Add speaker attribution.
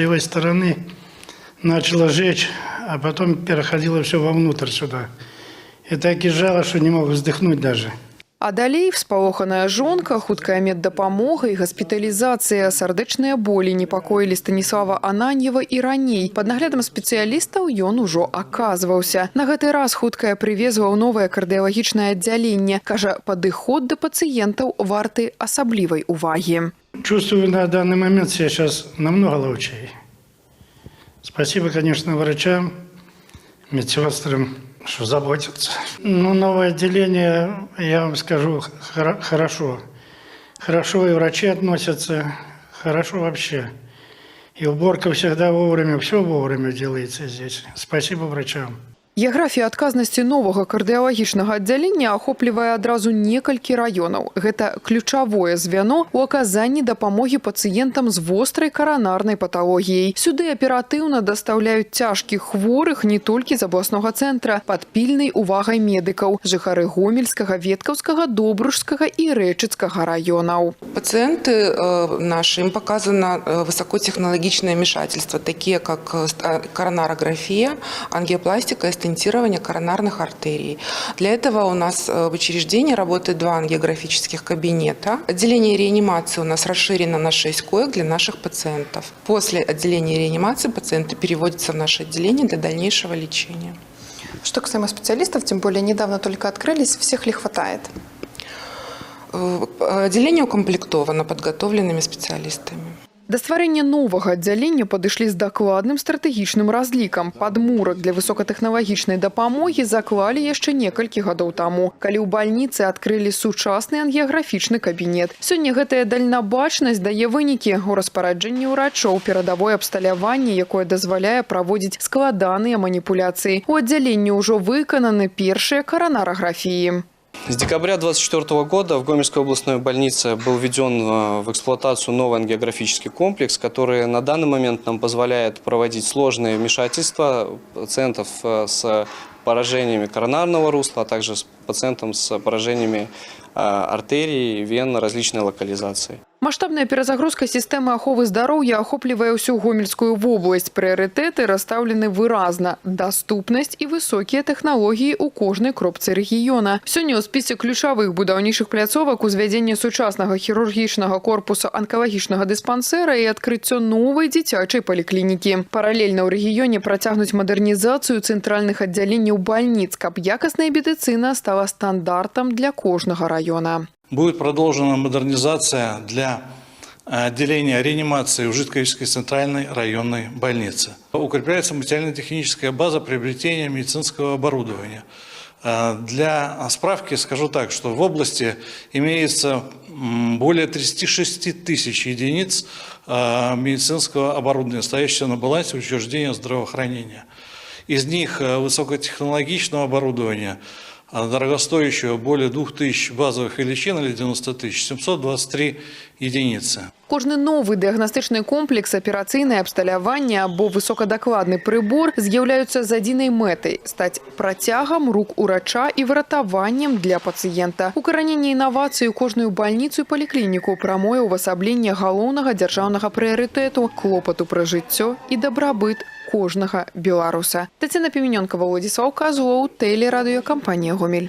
Speaker 1: левой стороны начало жечь, а потом переходило все вовнутрь сюда. И так и жало, что не мог вздохнуть даже.
Speaker 2: А далей вспалоханая жонка, хуткая меддапамога і госпіталізацыя, сардэчныя болі непакоілі Станіслава Ананьева і раней. Пад наглядам спецыялістаў ён ужо аказваўся. На гэты раз хуткая прывезла ў новае кардыялагічнае аддзяленне. Кажа, падыход да пацыентаў варты асаблівай увагі.
Speaker 1: Чувствую на данный момент себя сейчас намного лучше. Спасибо, конечно, врачам, медсестрам, что заботятся. Ну, новое отделение, я вам скажу, хорошо. Хорошо и врачи относятся, хорошо вообще. И уборка всегда вовремя, все вовремя делается здесь. Спасибо врачам.
Speaker 2: Геаграфія адказнасці новага кардыялагічнага аддзялення ахоплівае адразу некалькі раёнаў. Гэта ключавое звяно ў аказанні дапамогі пацыентам з вострай каранарнай паталогіяй. Сюды аператыўна дастаўляюць цяжкіх хворых не толькі з абласнога цэнтра, пад пільнай увагай медыкаў, жыхары Гомельскага, Веткаўскага, Добружскага і Рэчыцкага раёнаў.
Speaker 3: Пациенты наши, им показано высокотехнологичное вмешательство, такие как коронарография, ангиопластика и стентирование коронарных артерий. Для этого у нас в учреждении работает 2 ангиографических кабинета. Отделение реанимации у нас расширено на 6 коек для наших пациентов. После отделения реанимации пациенты переводятся в наше отделение для дальнейшего лечения.
Speaker 4: Что касаемо специалистов, тем более недавно только открылись, всех ли хватает?
Speaker 3: Отделение укомплектовано подготовленными специалистами.
Speaker 2: Да стварэння новага аддзялення падышлі з дакладным стратэгічным разлікам. Падмурак для высокатэхналагічнай дапамогі заклалі яшчэ некалькі гадоў таму, калі ў бальніцы адкрылі сучасны ангіяграфічны кабінет. Сёння гэтая дальнабачнасць дае вынікі ў распараджэнні ўрачоў, перадавое абсталяванне, якое дазваляе праводзіць складаныя маніпуляцыі. У аддзяленні ўжо выкананы першыя коронарографіі.
Speaker 5: С декабря 2024 года в Гомельской областной больнице был введен в эксплуатацию новый ангиографический комплекс, который на данный момент нам позволяет проводить сложные вмешательства пациентов с поражениями коронарного русла, а также с пациентом с поражениями артерий, вен различной локализации.
Speaker 2: Масштабная перазагрузка сістэмы аховы здароўя ахоплівае ўсю Гомельскую вобласць. Прыярытэты расстаўлены выразна. Даступнасць і высокія тэхналогіі ў кожнай кропцы рэгіёна. Сёння ў спісе ключавых будаўнічых пляцовак узвядзенне сучаснага хірургічнага корпуса анкалагічнага дыспансэра і адкрыццё новай дзіцячай паліклінікі. Паралельна ў рэгіёне працягнуць мадэрнізацыю цэнтральных аддзяленняў бальніц, каб якасная медыцына стала стандартам для кожнага раёна.
Speaker 6: Будет продолжена модернизация для отделения реанимации в Житковичской центральной районной больнице. Укрепляется материально-техническая база приобретения медицинского оборудования. Для справки скажу так, что в области имеется более 36 тысяч единиц медицинского оборудования, стоящего на балансе учреждения здравоохранения. Из них высокотехнологичного оборудования дорогостоящего более 2000 базовых величин или 90 тысяч, 723 единицы.
Speaker 2: Кожны новы дыягнастычны комплекс, аперацыйнае абсталяванне або высокадакладны прыбор з'яўляюцца з адзінай мэтай – стаць працягам рук урача і выратаваннем для пацыента. Укараненне інавацый у кожную бальніцу і паліклініку прамое ўвасабленне галоўнага дзяржаўнага прыярытэту, клопату пра жыццё і дабрабыт кожнага беларуса. Тацяна Піменёнкава, Владзіслаў Казлоў, тэлерадыёкампанія «Гомель».